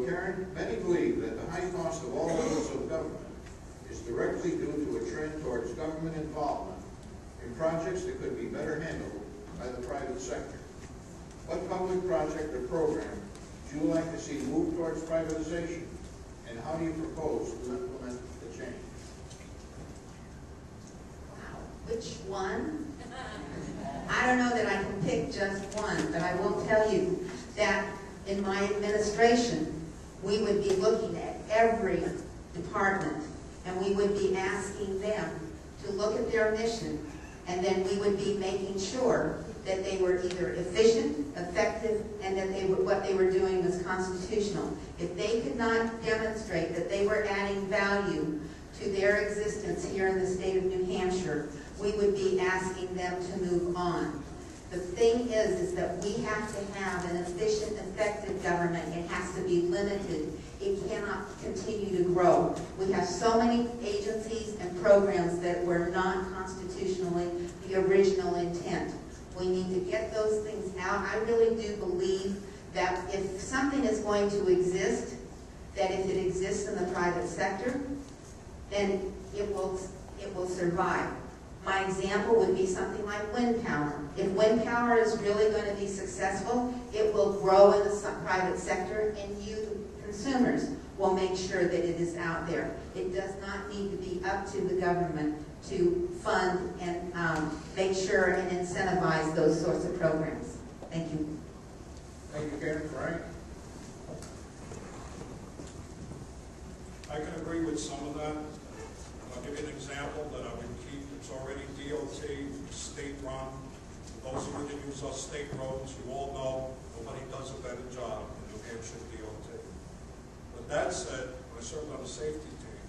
So, Karen, many believe that the high cost of all levels of government is directly due to a trend towards government involvement in projects that could be better handled by the private sector. What public project or program would you like to see move towards privatization, and how do you propose to implement the change? Wow, which one? I don't know that I can pick just one, but I will tell you that in my administration, we would be looking at every department, and we would be asking them to look at their mission, and then we would be making sure that they were either efficient, effective, and that what they were doing was constitutional. If they could not demonstrate that they were adding value to their existence here in the state of New Hampshire, we would be asking them to move on. The thing is that we have to have an efficient, effective government. It has to be limited. It cannot continue to grow. We have so many agencies and programs that were not constitutionally the original intent. We need to get those things out. I really do believe that if something is going to exist, that if it exists in the private sector, then it will survive. My example would be something like wind power. If wind power is really going to be successful, it will grow in the private sector, and you, the consumers, will make sure that it is out there. It does not need to be up to the government to fund and make sure and incentivize those sorts of programs. Thank you. Thank you, Karen. Frank? I can agree with some of that. I'll give you an example that I would keep. It's already DOT, state-run. Those of you that use our state roads, you all know nobody does a better job in New Hampshire DOT. But that said, when I served on the safety team,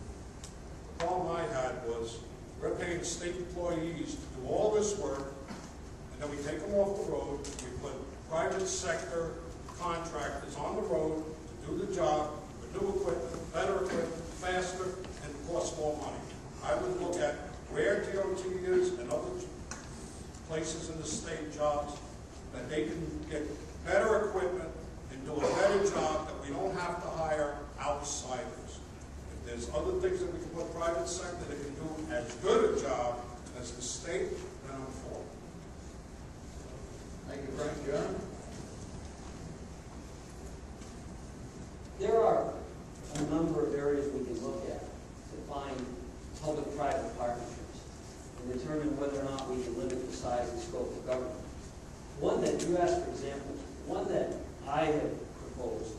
the problem I had was we're paying state employees to do all this work, and then we take them off the road, we put private sector contractors on the road to do the job with new equipment, better equipment, faster, and it costs more money. I would look at where DOT is and other places in the state jobs that they can get better equipment and do a better job, that we don't have to hire outsiders. If there's other things that we can put private sector that can do as good a job as the state, then I'm for it. Thank you, Frank. John? There are a number of areas we can look at to find public-private partnerships and determine whether or not we can limit the size and scope of government. One that you asked, for example, one that I have proposed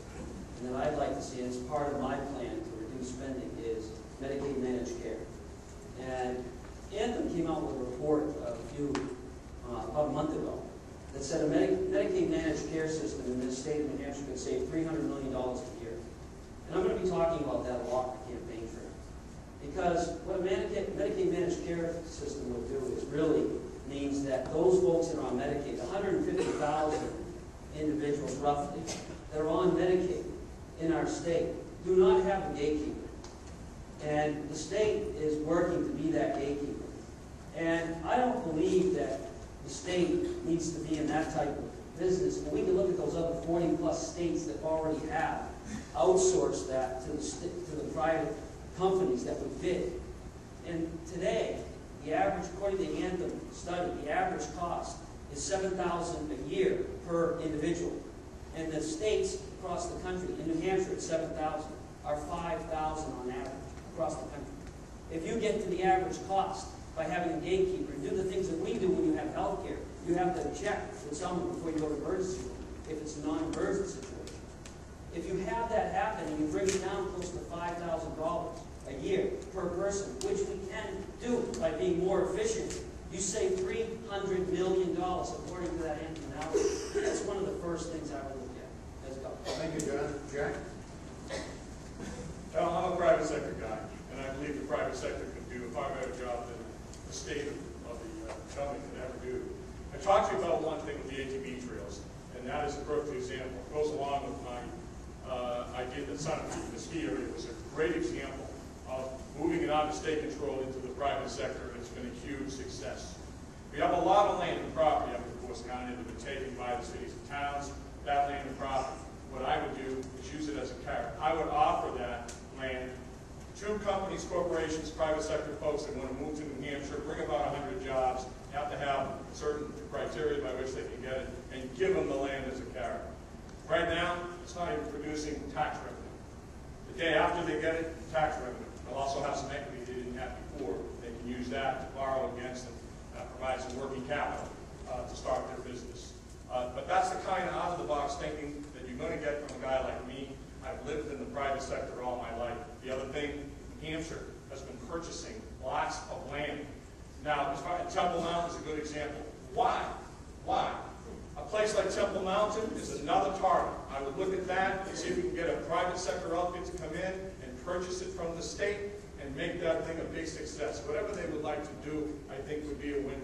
and that I'd like to see as part of my plan to reduce spending is Medicaid managed care. And Anthem came out with a report about a month ago that said a Medicaid managed care system in this state of New Hampshire could save $300 million a year. And I'm going to be talking about that a lot in the campaign trail. Because what a Medicaid managed care system would do is really means that those folks that are on Medicaid, 150,000 individuals roughly, that are on Medicaid in our state, do not have a gatekeeper. And the state is working to be that gatekeeper. And I don't believe that the state needs to be in that type of business. But we can look at those other 40-plus states that already have outsourced that to the private companies that would bid. And today, the average, according to the Anthem study, the average cost is $7,000 a year per individual. And the states across the country, in New Hampshire it's $7,000, are $5,000 on average across the country. If you get to the average cost by having a gatekeeper and do the things that we do when you have health care, you have to check with someone before you go to emergency room if it's a non-emergency situation. If you have that happen and you bring it down close to $5,000 a year per person, which we can do by being more efficient, you save $300 million according to that Anthem analysis. That's one of the first things I would look at. Let's go. Thank you, John. Jack? Well, I'm a private sector guy, and I believe the private sector can do a far better job than the state of the government can ever do. I talked to you about one thing with the ATV trails, and that is a perfect example. It goes along with my idea that the ski area was a great example of moving it out of state control into the private sector, and it's been a huge success. We have a lot of land and property up in Course County that have been taken by the cities and towns. That land and property what I would do is use it as a carrot. I would offer that land to companies, corporations, private sector folks that want to move to New Hampshire, bring about 100 jobs, have to have certain criteria by which they can get it, and give them the land as a carrot. Right now, it's not even producing tax revenue. The day after they get it, tax revenue. They'll also have some equity they didn't have before. They can use that to borrow against and provide some working capital to start their business. But that's the kind of out-of-the-box thinking that you're going to get from a guy like me. I've lived in the private sector all my life. The other thing, New Hampshire has been purchasing lots of land. Now, as far as Temple Mountain is a good example. Why? Why? A place like Temple Mountain is another target. I would look at that and see if we can get a private sector outfit to come in and purchase it from the state and make that thing a big success. Whatever they would like to do, I think would be a win